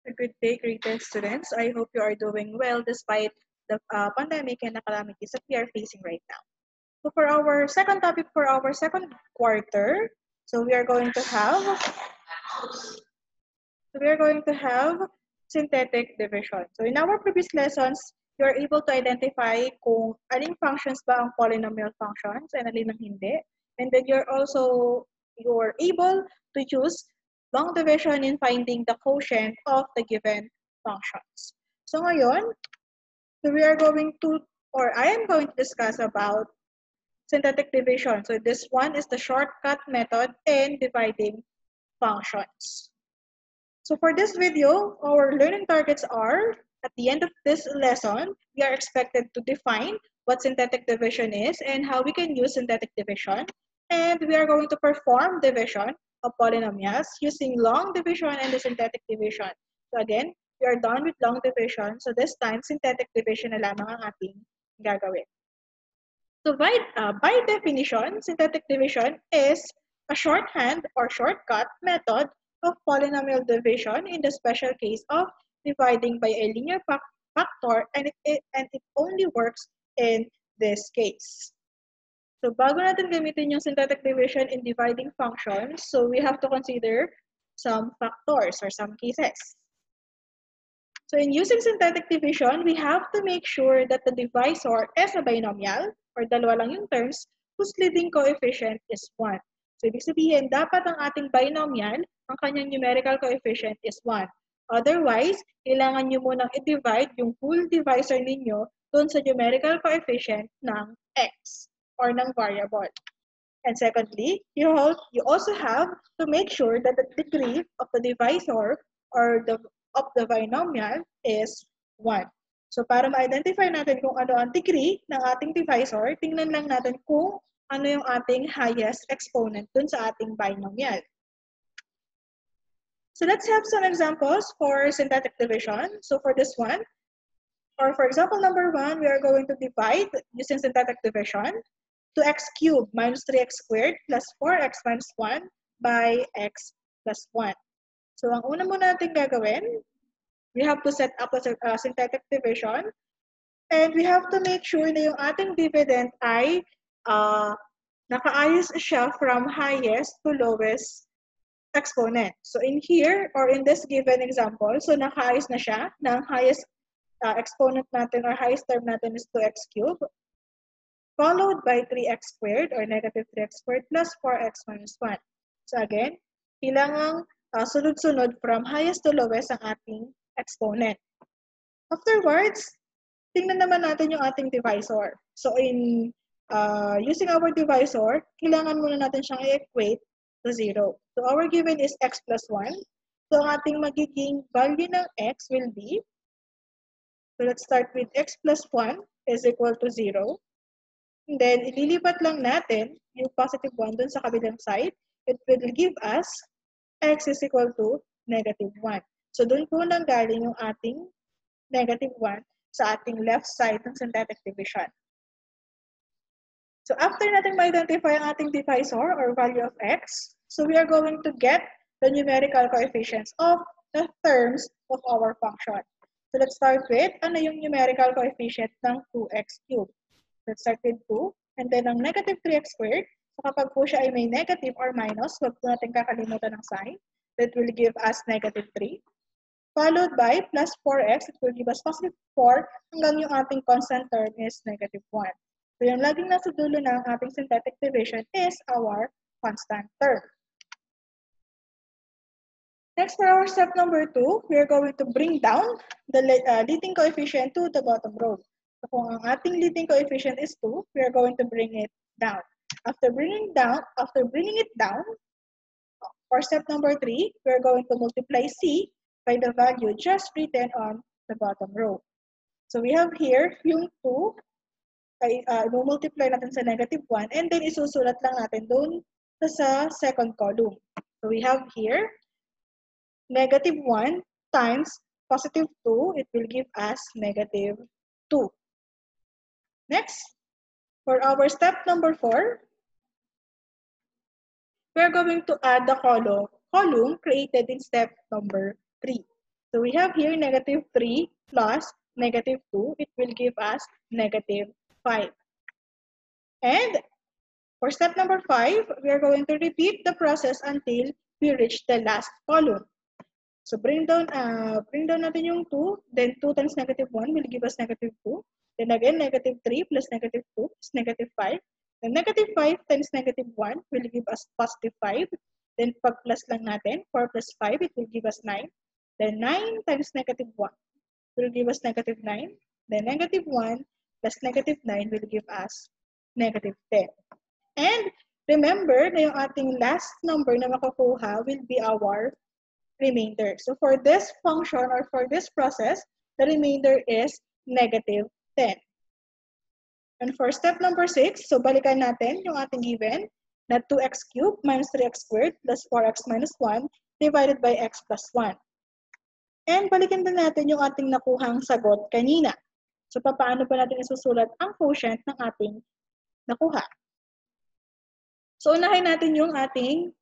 A good day, greeted students. I hope you are doing well despite the pandemic and the calamities that we are facing right now. So for our second topic for our second quarter, so we are going to have synthetic division. So in our previous lessons, you are able to identify kung aling functions ba ang polynomial functions and alin ang hindi. And then you're able to use long division in finding the quotient of the given functions. So ngayon, we are going to, or I am going to discuss about synthetic division. So this one is the shortcut method in dividing functions. So for this video, our learning targets are, at the end of this lesson, we are expected to define what synthetic division is and how we can use synthetic division. And we are going to perform division of polynomials using long division and the synthetic division. So again, we are done with long division. So this time, synthetic division na lamang ang ating gagawin. So by definition, synthetic division is a shorthand or shortcut method of polynomial division in the special case of dividing by a linear factor, and it only works in this case. So bago natin gamitin yung synthetic division in dividing functions, so we have to consider some factors or some cases. So in using synthetic division, we have to make sure that the divisor is a binomial, or dalawa lang yung terms, whose leading coefficient is 1. So ibig sabihin, dapat ang ating binomial, ang kanyang numerical coefficient is 1. Otherwise, kailangan nyo munang i-divide yung full divisor ninyo dun sa numerical coefficient ng x, or ng variable. And secondly, you also have to make sure that the degree of the divisor or of the binomial is 1. So para ma-identify natin kung ano ang degree ng ating divisor, tingnan lang natin kung ano yung ating highest exponent dun sa ating binomial. So let's have some examples for synthetic division. So for this one, or for example number 1, we are going to divide using synthetic division 2x cubed minus 3x squared plus 4x minus 1 by x plus 1. So ang una muna natin gagawin, we have to set up a synthetic division, and we have to make sure na yung ating dividend ay nakaayos siya from highest to lowest exponent. So in here, or in this given example, so nakaayos na siya ng highest exponent natin or highest term natin is 2x cubed, followed by 3x squared or negative 3x squared plus 4x minus 1. So again, kailangang sunod-sunod from highest to lowest ang ating exponent. Afterwards, tingnan naman natin yung ating divisor. So in using our divisor, kailangan muna natin siyang i-equate to 0. So our given is x plus 1. So ang ating magiging value ng x will be, so let's start with x plus 1 is equal to 0. And then, ililipat lang natin yung positive 1 dun sa kabilang side. It will give us x is equal to negative 1. So, dun po nang galing yung ating negative 1 sa ating left side ng synthetic division. So, after natin ma-identify ang ating divisor or value of x, so we are going to get the numerical coefficients of the terms of our function. So, let's start with ano yung numerical coefficient ng 2x cubed. Let's start with 2. And then, ang negative 3x squared, so kapag po siya ay may negative or minus, huwag po natin kakalimutan ng sign. That will give us negative 3. Followed by plus 4x, it will give us positive 4, hanggang yung ating constant term is negative 1. So, yung laging nasa dulo ng ating synthetic division is our constant term. Next, for our step number 2, we are going to bring down the leading coefficient to the bottom row. So kung ang ating leading coefficient is 2, we are going to bring it down. After bringing it down, for step number 3, we are going to multiply c by the value just written on the bottom row. So we have here yung 2, ay multiply natin sa negative 1, and then isusulat lang natin doon sa second column. So we have here negative 1 times positive 2, it will give us negative 2. Next, for our step number 4, we are going to add the column created in step number 3. So we have here negative 3 plus negative 2. It will give us negative 5. And for step number 5, we are going to repeat the process until we reach the last column. So bring down natin yung 2. Then 2 times negative 1 will give us negative 2. Then again, negative 3 plus negative 2 is negative 5. Then negative 5 times negative 1 will give us positive 5. Then pag plus lang natin, 4 plus 5, it will give us 9. Then 9 times negative 1 will give us negative 9. Then negative 1 plus negative 9 will give us negative 10. And remember na yung ating last number na makukuha will be our remainder. So for this function or for this process, the remainder is negative 10. And for step number 6, so balikan natin yung ating given na 2x cubed minus 3x squared plus 4x minus 1 divided by x plus 1. And balikan din natin yung ating nakuhang sagot kanina. So paano pa natin isusulat ang quotient ng ating nakuha? So unahin natin yung ating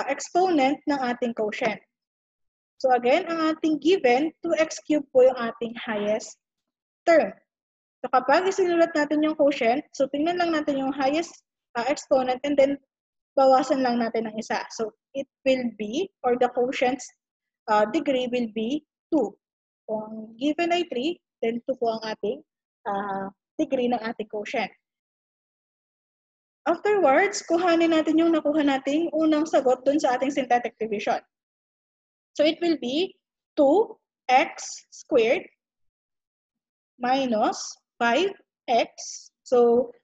exponent ng ating quotient. So again, ang ating given, 2x cubed po yung ating highest term. So kapag isinulat natin yung quotient, so tingnan lang natin yung highest exponent and then bawasan lang natin ng isa. So it will be, or the quotient's degree will be 2. Kung given ay 3, then 2 po ang ating degree ng ating quotient. Afterwards, kuhanin natin yung nakuha nating unang sagot dun sa ating synthetic division. So it will be 2x squared minus 5x. So,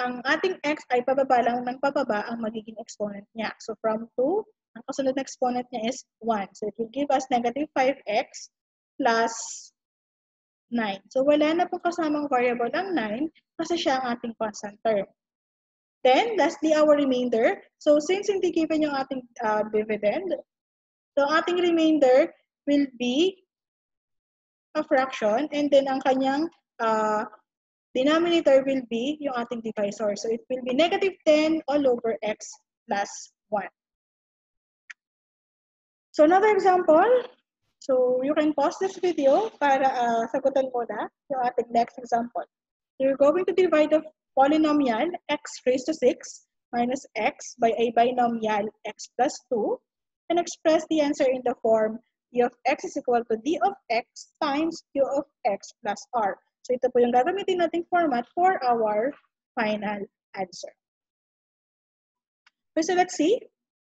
ang ating x ay pababa lang ng pababa ang magiging exponent niya. So from 2, ang kasunod na exponent niya is 1. So it will give us negative 5x plus 9. So wala na pong kasamang variable ang 9 kasi siya ang ating constant term. Then, lastly, our remainder. So since hindi given yung ating dividend, so ating remainder will be a fraction and then ang kanyang denominator will be yung ating divisor. So it will be negative 10 all over x plus 1. So another example. So you can pause this video para sagutan mo na yung ating next example. So you're going to divide the polynomial x raised to 6 minus x by a binomial x plus 2 and express the answer in the form d of x is equal to d of x times q of x plus r. So ito po yung gagamitin nating format for our final answer. So let's see.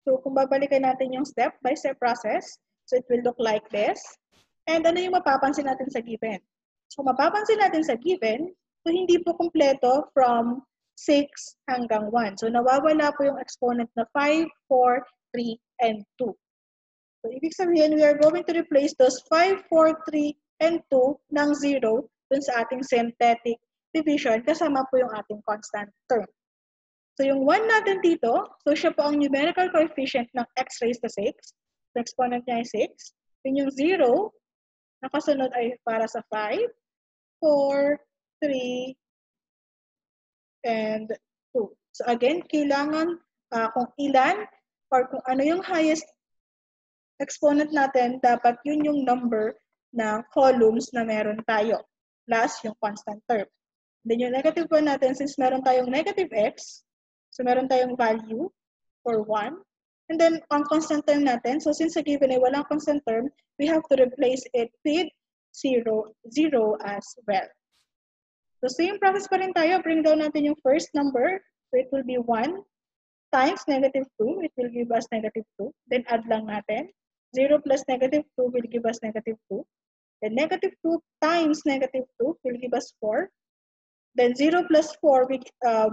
So kung babalikan natin yung step-by-step process, so it will look like this. And ano yung mapapansin natin sa given? So mapapansin natin sa given, so hindi po kumpleto from 6 hanggang 1. So nawawala po yung exponent na 5, 4, 3, and 2. So ibig sabihin, we are going to replace those 5, 4, 3, and 2 ng 0 dun sa ating synthetic division kasama po yung ating constant term. So yung 1 natin dito, so siya po ang numerical coefficient ng x raised to 6. So exponent niya ay 6. Then yung 0, nakasunod ay para sa 5, 4, 3, and 2. So again, kailangan kung ilan or kung ano yung highest exponent natin, dapat yun yung number na columns na meron tayo plus yung constant term. Then yung negative 1 natin, since meron tayong negative x, so meron tayong value for 1. And then ang constant term natin, so since sa given ay walang constant term, we have to replace it with 0 as well. So same process pa rin tayo. Bring down natin yung first number. So it will be 1 times negative 2. It will give us negative 2. Then add lang natin. 0 plus negative 2 will give us negative 2. Then negative 2 times negative 2 will give us 4. Then 0 plus 4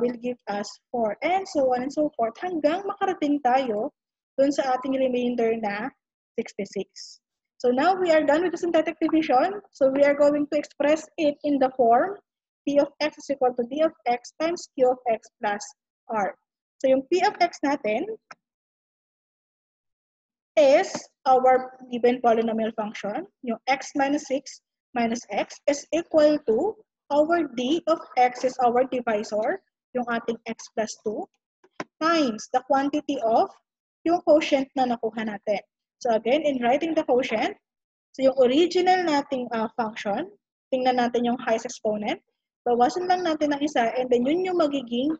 will give us 4. And so on and so forth. Hanggang makarating tayo dun sa ating remainder na 66. So now we are done with the synthetic division. So we are going to express it in the form p of x is equal to d of x times q of x plus r. So yung p of x natin is our given polynomial function. Yung x minus 6 minus x is equal to our d of x is our divisor, yung ating x plus 2, times the quantity of yung quotient na nakuha natin. So again, in writing the quotient, So yung original nating function, tingnan natin yung highest exponent, bawasan lang natin ng isa, and then yun yung magiging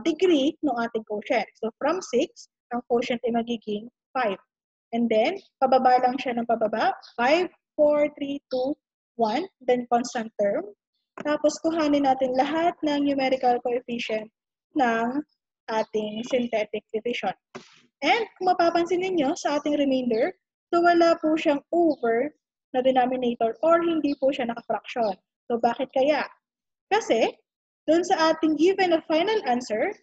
degree ng ating quotient. So from 6, ang quotient ay magiging 5. And then, pababa lang siya ng pababa, 5, 4, 3, 2, 1, then constant term. Tapos kuhanin natin lahat ng numerical coefficient ng ating synthetic division. And kung mapapansin ninyo sa ating remainder, so wala po siyang over na denominator or hindi po siya naka-fraction. So bakit kaya? Kasi doon sa ating given na final answer,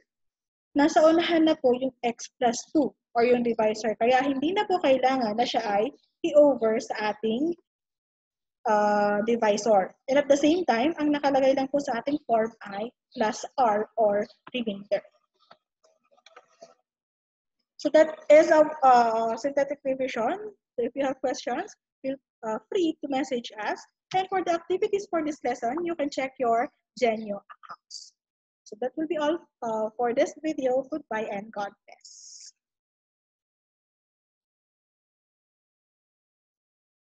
nasa unahan na po yung x plus 2 or yung divisor. Kaya hindi na po kailangan na siya ay i-over sa ating divisor. And at the same time, ang nakalagay lang po sa ating form ay plus r or remainder. So that is our synthetic division. So if you have questions, feel free to message us. And for the activities for this lesson, you can check your Genio accounts. So that will be all for this video. Goodbye and God bless.